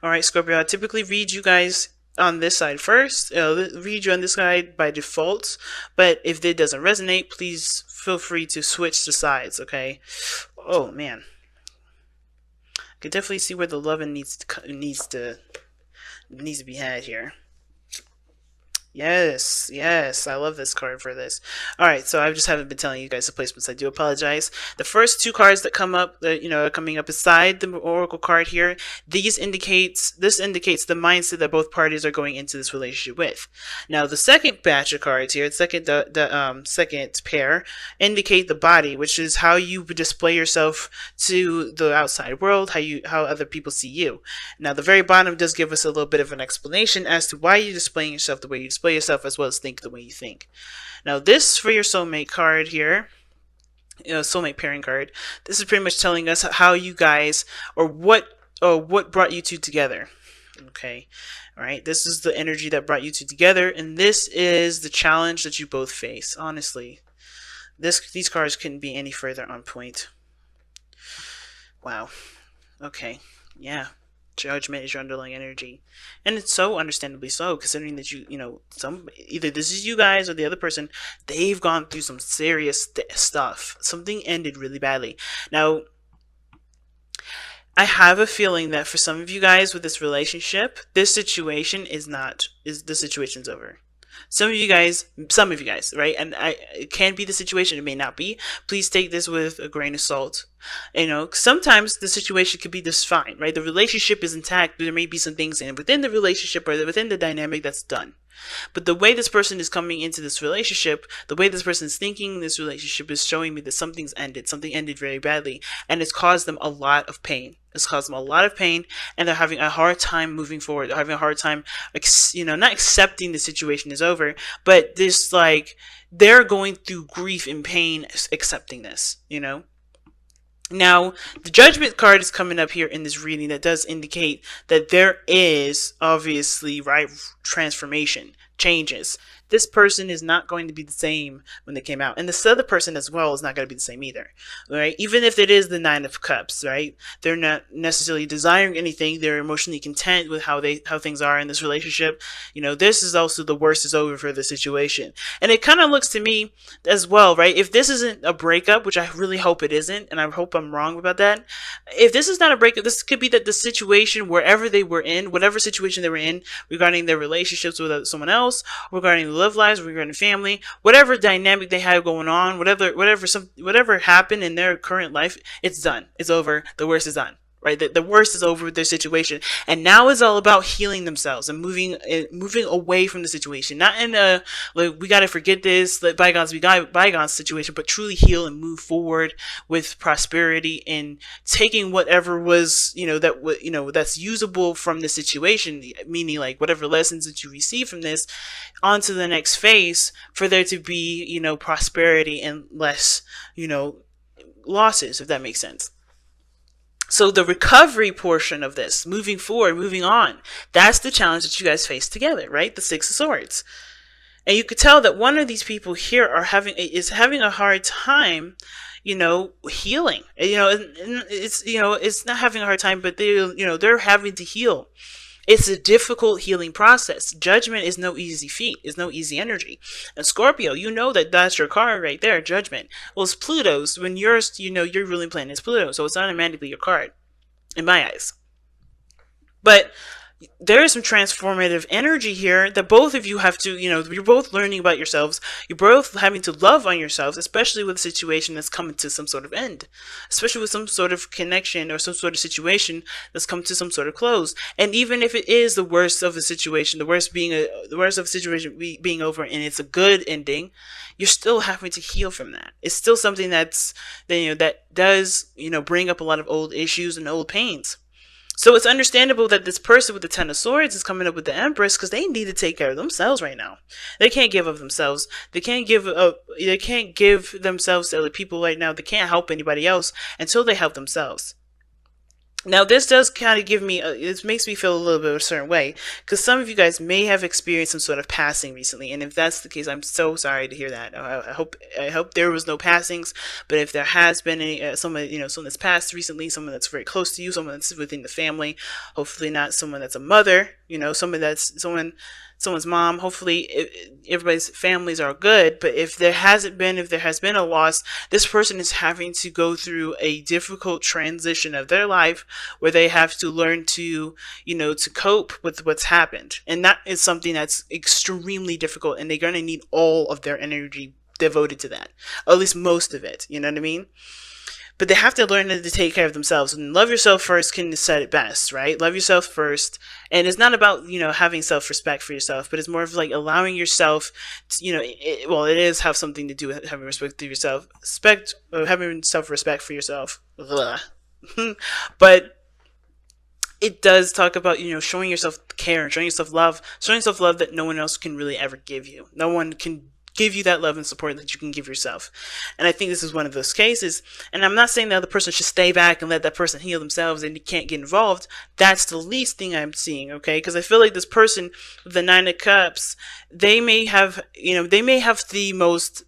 All right, Scorpio, I typically read you guys on this side first. Read you on this side by default, but if it doesn't resonate, please feel free to switch the sides. Okay. Oh man, I can definitely see where the loving needs to be had here. Yes, yes, I love this card for this. All right, so I just haven't been telling you guys the placements. I do apologize. The first two cards that come up, that are coming up beside the Oracle card here, this indicates the mindset that both parties are going into this relationship with. Now, the second batch of cards here, the second pair, indicate the body, which is how you display yourself to the outside world, how other people see you. Now, the very bottom does give us a little bit of an explanation as to why you're displaying yourself the way you display yourself, as well as think the way you think. Now, this for your soulmate card here, soulmate pairing card. This is pretty much telling us how you guys, or what brought you two together. Okay, all right. This is the energy that brought you two together, and this is the challenge that you both face. Honestly, these cards couldn't be any further on point. Wow. Okay. Yeah. Judgment is your underlying energy, and it's so understandably so, considering that either this is you guys or the other person, they've gone through some serious stuff. Something ended really badly. Now, I have a feeling that for some of you guys with this relationship, the situation's over. Some of you guys, right? And it can be the situation, it may not be. Please take this with a grain of salt. Sometimes the situation could be just fine, right? The relationship is intact, but there may be some things within the relationship or within the dynamic that's done. But the way this person is coming into this relationship, the way this person is thinking this relationship is showing me that something ended very badly, and it's caused them a lot of pain. And they're having a hard time moving forward. They're having a hard time, not accepting the situation is over, but this, they're going through grief and pain accepting this, Now, the Judgment card is coming up here in this reading that does indicate that there is obviously, right, transformation, changes. This person is not going to be the same when they came out. And this other person as well is not going to be the same either, right? Even if it is the Nine of Cups, right? They're not necessarily desiring anything. They're emotionally content with how things are in this relationship. This is also the worst is over for the situation. And it kind of looks to me as well, right? If this isn't a breakup, which I really hope it isn't, and I hope I'm wrong about that. If this is not a breakup, this could be that the situation, wherever they were in, whatever situation they were in, regarding their relationships with someone else, regarding love lives, regarding family, whatever dynamic they have going on, whatever happened in their current life, it's done. It's over. The worst is done. Right? The worst is over with their situation, and now it's all about healing themselves and moving away from the situation. Not in a we got to forget this, let bygones be bygones situation, but truly heal and move forward with prosperity and taking whatever was that's usable from the situation, meaning whatever lessons that you receive from this, onto the next phase for there to be prosperity and less losses, if that makes sense. So the recovery portion of this, moving forward, moving on, that's the challenge that you guys face together, right? The Six of Swords. And you could tell that one of these people here is having a hard time, healing. It's not having a hard time, but they're having to heal. It's a difficult healing process. Judgment is no easy feat. It's no easy energy. And Scorpio, that's your card right there, Judgment. Well, it's Pluto's. When your ruling planet is Pluto, so it's automatically your card, in my eyes. But there is some transformative energy here that both of you have to, you're both learning about yourselves. You're both having to love on yourselves, especially with a situation that's coming to some sort of end, especially with some sort of connection or some sort of situation that's come to some sort of close. And even if it is the worst of a situation, the worst of a situation being over, and it's a good ending, you're still having to heal from that. It's still something that does, bring up a lot of old issues and old pains. So it's understandable that this person with the Ten of Swords is coming up with the Empress, because they need to take care of themselves right now. They can't give of themselves. They can't give themselves to other people right now. They can't help anybody else until they help themselves. Now, this does kind of give me, it makes me feel a little bit of a certain way, because some of you guys may have experienced some sort of passing recently, and if that's the case, I'm so sorry to hear that. I hope there was no passings, but if there has been any, someone, someone that's passed recently, someone that's very close to you, someone that's within the family, hopefully not someone that's a mother, someone that's someone's mom. Hopefully, everybody's families are good. But if there has been a loss, this person is having to go through a difficult transition of their life where they have to learn to, to cope with what's happened. And that is something that's extremely difficult. And they're going to need all of their energy devoted to that, or at least most of it. You know what I mean? But they have to learn to take care of themselves, and love yourself first can set it best, right? Love yourself first. And it's not about, having self-respect for yourself, but it's more of like allowing yourself to, it is have something to do with having respect for yourself, having self-respect for yourself. But it does talk about, showing yourself care, showing yourself love that no one else can really ever give you. No one can give you that love and support that you can give yourself. And I think this is one of those cases. And I'm not saying the other person should stay back and let that person heal themselves and you can't get involved. That's the least thing I'm seeing, okay? Because I feel like this person with the Nine of Cups, they may have the most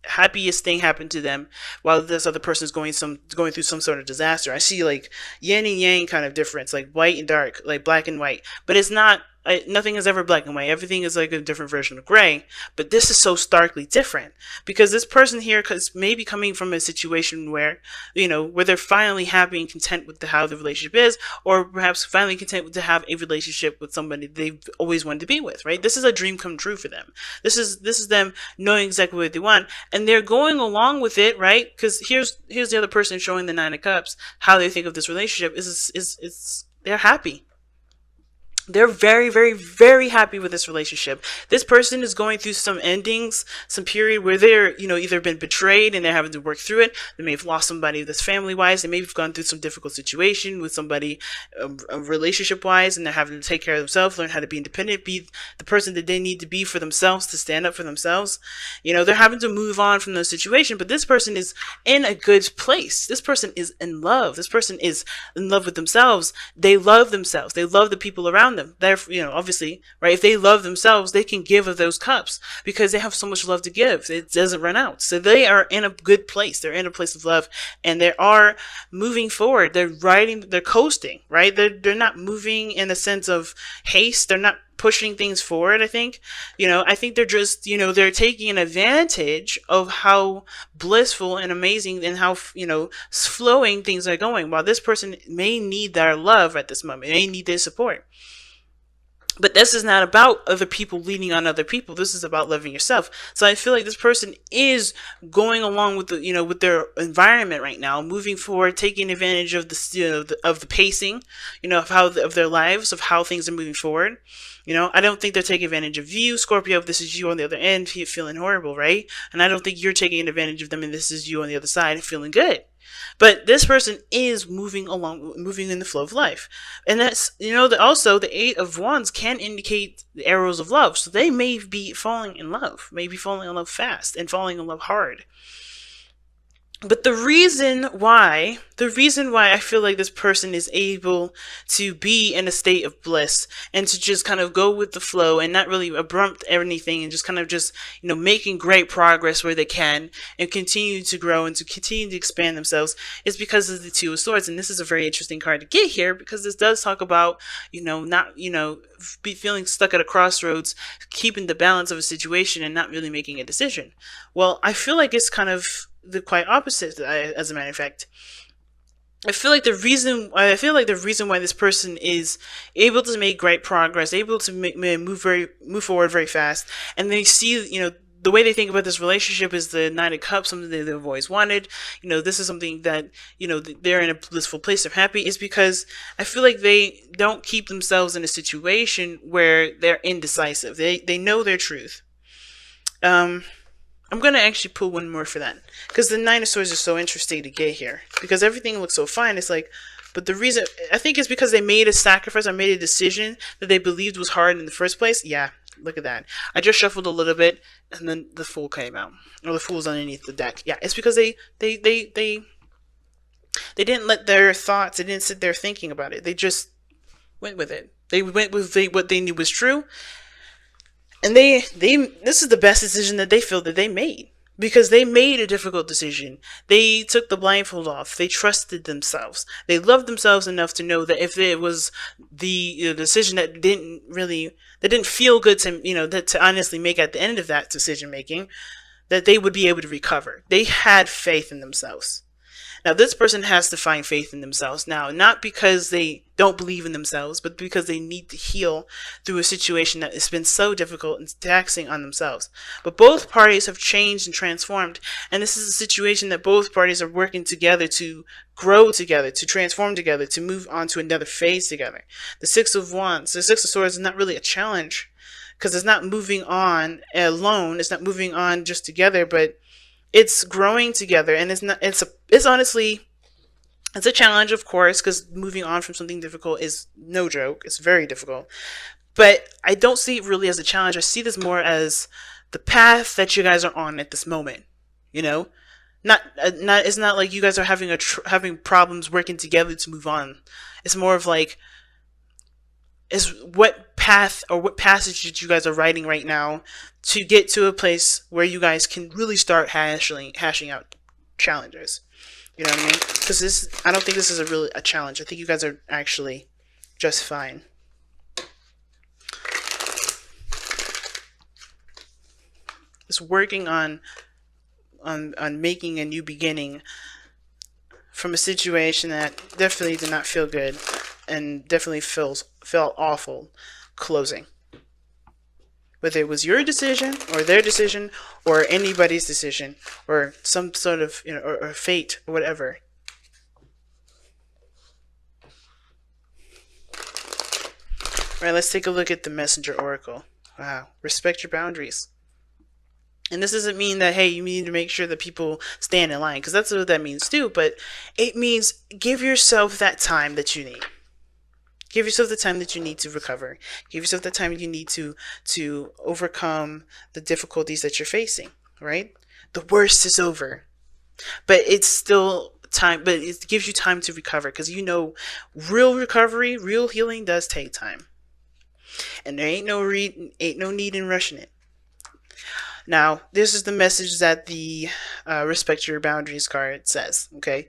happiest thing happen to them while this other person is going through some sort of disaster. I see like yin and yang kind of difference, like white and dark, like black and white. But it's not, nothing is ever black and white. Everything is like a different version of gray. But this is so starkly different because this person here is maybe coming from a situation where, where they're finally happy and content with how the relationship is, or perhaps finally content to have a relationship with somebody they've always wanted to be with, right? This is a dream come true for them. This is them knowing exactly what they want, and they're going along with it, right? Because here's the other person showing the Nine of Cups how they think of this relationship is they're happy. They're very, very, very happy with this relationship. This person is going through some endings, some period where they're, either been betrayed and they're having to work through it. They may have lost somebody that's family-wise. They may have gone through some difficult situation with somebody relationship-wise, and they're having to take care of themselves, learn how to be independent, be the person that they need to be for themselves, to stand up for themselves. They're having to move on from those situations, but this person is in a good place. This person is in love. This person is in love with themselves. They love themselves. They love the people around them. They're, obviously, right? If they love themselves, they can give of those cups because they have so much love to give. It doesn't run out. So they are in a good place. They're in a place of love, and they are moving forward. They're coasting, right? They're not moving in a sense of haste. They're not pushing things forward. I think they're just, they're taking an advantage of how blissful and amazing and how, flowing things are going, while this person may need their love at this moment. They may need their support. But this is not about other people leaning on other people. This is about loving yourself. So I feel like this person is going along with with their environment right now, moving forward, taking advantage of the pacing, of their lives, of how things are moving forward. I don't think they're taking advantage of you, Scorpio, if this is you on the other end feeling horrible, right? And I don't think you're taking advantage of them and this is you on the other side feeling good. But this person is moving in the flow of life. And that's, also the Eight of Wands can indicate the arrows of love. So they may be falling in love, fast and falling in love hard. But the reason why I feel like this person is able to be in a state of bliss and to just kind of go with the flow and not really abrupt anything and just kind of making great progress where they can and continue to grow and to continue to expand themselves is because of the Two of Swords. And this is a very interesting card to get here because this does talk about, not, be feeling stuck at a crossroads, keeping the balance of a situation and not really making a decision. Well, I feel like it's kind of the quite opposite, as a matter of fact. I feel like the reason why this person is able to make great progress, able to move forward very fast, and they see, the way they think about this relationship is the Nine of Cups, something that they've always wanted. This is something that, they're in a blissful place, they're happy, is because I feel like they don't keep themselves in a situation where they're indecisive. They know their truth. I'm going to actually pull one more for that. Because the Nine of Swords is so interesting to get here. Because everything looks so fine. It's like, but the reason, I think it's because they made a sacrifice or made a decision that they believed was hard in the first place. Yeah, look at that. I just shuffled a little bit and then the Fool came out. Or the Fool's underneath the deck. Yeah, it's because they They didn't let their thoughts, they didn't sit there thinking about it. They just went with it. They went with what they knew was true. And this is the best decision that they feel that they made. Because they made a difficult decision. They took the blindfold off. They trusted themselves. They loved themselves enough to know that if it was the decision that didn't feel good to, to honestly make at the end of that decision making, that they would be able to recover. They had faith in themselves. Now, this person has to find faith in themselves now, not because they don't believe in themselves, but because they need to heal through a situation that has been so difficult and taxing on themselves. But both parties have changed and transformed, and this is a situation that both parties are working together to grow together, to transform together, to move on to another phase together. The Six of Wands, the Six of Swords is not really a challenge, because it's not moving on alone, it's not moving on just together, but it's growing together, and it's honestly, it's a challenge, of course, because moving on from something difficult is no joke. It's very difficult. But I don't see it really as a challenge. I see this more as the path that you guys are on at this moment. It's not like you guys are having problems working together to move on. It's more of like, is what path or what passage that you guys are writing right now to get to a place where you guys can really start hashing out challenges. You know what I mean? Because I don't think this is a challenge. I think you guys are actually just fine. It's working on making a new beginning from a situation that definitely did not feel good and definitely felt awful closing. Whether it was your decision or their decision or anybody's decision or some sort of, or fate or whatever. All right, let's take a look at the Messenger Oracle. Wow, respect your boundaries. And this doesn't mean that, hey, you need to make sure that people stand in line, because that's what that means too, but it means give yourself that time that you need. Give yourself the time that you need to recover. Give yourself the time you need to overcome the difficulties that you're facing, right? The worst is over. But it's still time, but it gives you time to recover, because real recovery, real healing does take time. And there ain't no need in rushing it. Now, this is the message that the Respect Your Boundaries card says, okay?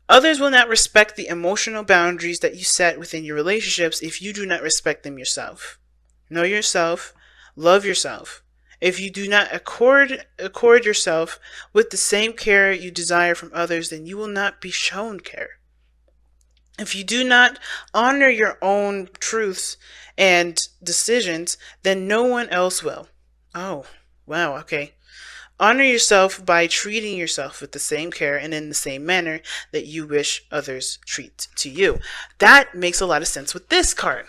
Others will not respect the emotional boundaries that you set within your relationships if you do not respect them yourself. Know yourself, love yourself. If you do not accord yourself with the same care you desire from others, then you will not be shown care. If you do not honor your own truths and decisions, then no one else will. Oh, wow, okay. Honor yourself by treating yourself with the same care and in the same manner that you wish others treat to you. That makes a lot of sense with this card.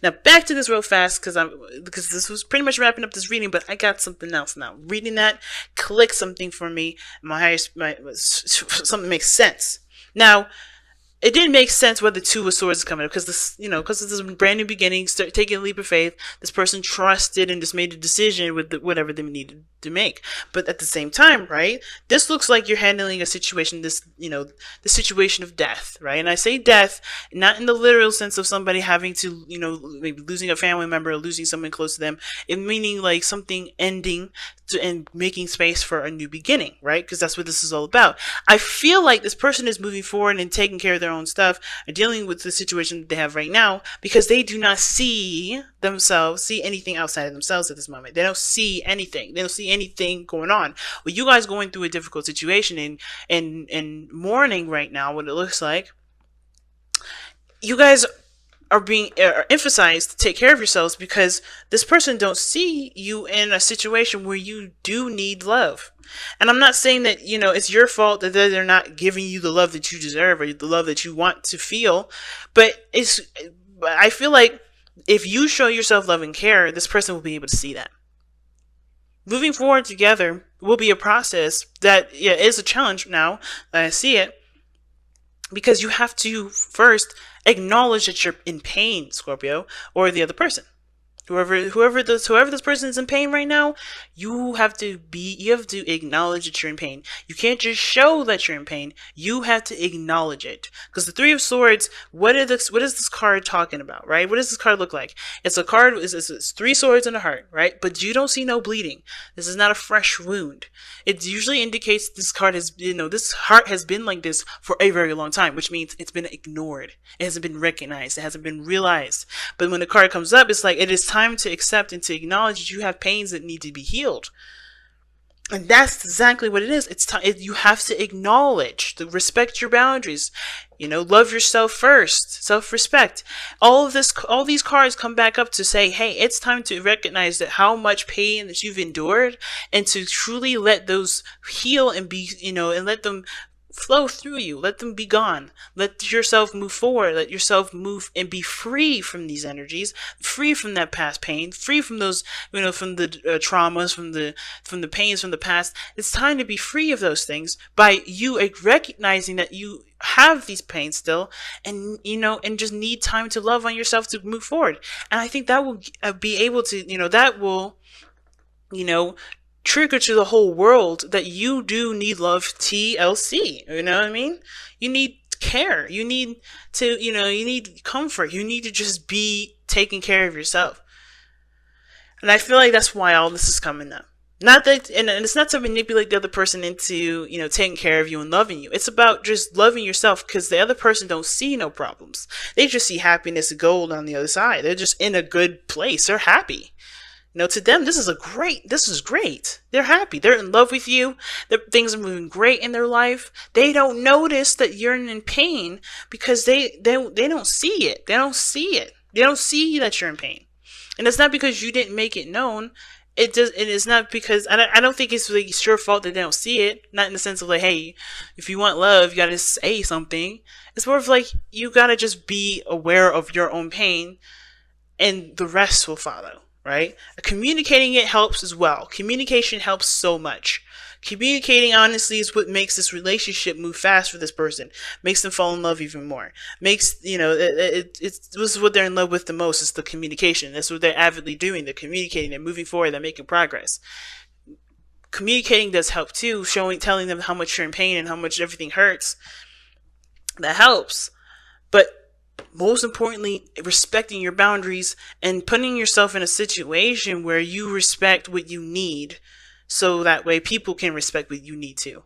Now back to this real fast, because this was pretty much wrapping up this reading, but I got something else now. Reading that, click something for me. Something makes sense. Now, it didn't make sense where the Two of Swords is coming up, because this is a brand new beginning, start taking a leap of faith. This person trusted and just made a decision with whatever they needed to make. But at the same time, right, this looks like you're handling a situation, the situation of death, right? And I say death, not in the literal sense of somebody having to, maybe losing a family member or losing someone close to them, it meaning like something ending and making space for a new beginning, right? Because that's what this is all about. I feel like this person is moving forward and taking care of their own stuff and dealing with the situation that they have right now, because they do not see anything outside of themselves at this moment. They don't see anything. They don't see anything going on. Well, you guys going through a difficult situation and mourning right now, what it looks like, you guys are being emphasized to take care of yourselves, because this person don't see you in a situation where you do need love. And I'm not saying that, it's your fault that they're not giving you the love that you deserve or the love that you want to feel. But I feel like if you show yourself love and care, this person will be able to see that. Moving forward together will be a process that is a challenge now. I see it. Because you have to first acknowledge that you're in pain, Scorpio, or the other person, Whoever this person is in pain right now, you have to acknowledge that you're in pain. You can't just show that you're in pain. You have to acknowledge it. Because the Three of Swords, what is this card talking about, right? What does this card look like? It's a card, it's three swords and a heart, right? But you don't see no bleeding. This is not a fresh wound. It usually indicates this card has, this heart has been like this for a very long time, which means it's been ignored. It hasn't been recognized. It hasn't been realized. But when the card comes up, it's like it is time to accept and to acknowledge that you have pains that need to be healed. And that's exactly what it is. It's time. You have to acknowledge, to respect your boundaries. Love yourself first. Self-respect. All these cards come back up to say, hey, it's time to recognize that how much pain that you've endured, and to truly let those heal and be, and let them flow through you. Let them be gone. Let yourself move forward. Let yourself move and be free from these energies, free from that past pain, free from those, from the traumas, from the pains from the past. It's time to be free of those things by you recognizing that you have these pains still, and and just need time to love on yourself to move forward. And I think that will be able to, that will, trigger to the whole world that you do need love, TLC. You know what I mean? You need care. You need to, you need comfort. You need to just be taking care of yourself. And I feel like that's why all this is coming up. Not that, and it's not to manipulate the other person into, taking care of you and loving you. It's about just loving yourself, because the other person don't see no problems. They just see happiness and gold on the other side. They're just in a good place. They're happy. To them, this is great. They're happy. They're in love with you. Things are moving great in their life. They don't notice that you're in pain because they don't see it. They don't see it. They don't see that you're in pain. And it's not because you didn't make it known. It is not because, I don't think it's really your fault that they don't see it. Not in the sense of like, hey, if you want love, you gotta say something. It's more of like, you gotta just be aware of your own pain, and the rest will follow. Right? Communicating it helps as well. Communication helps so much. Communicating honestly is what makes this relationship move fast for this person. Makes them fall in love even more. Makes, this is what they're in love with the most, is the communication. That's what they're avidly doing. They're communicating. They're moving forward. They're making progress. Communicating does help too. Telling them how much you're in pain and how much everything hurts. That helps. But most importantly, respecting your boundaries and putting yourself in a situation where you respect what you need, so that way people can respect what you need too.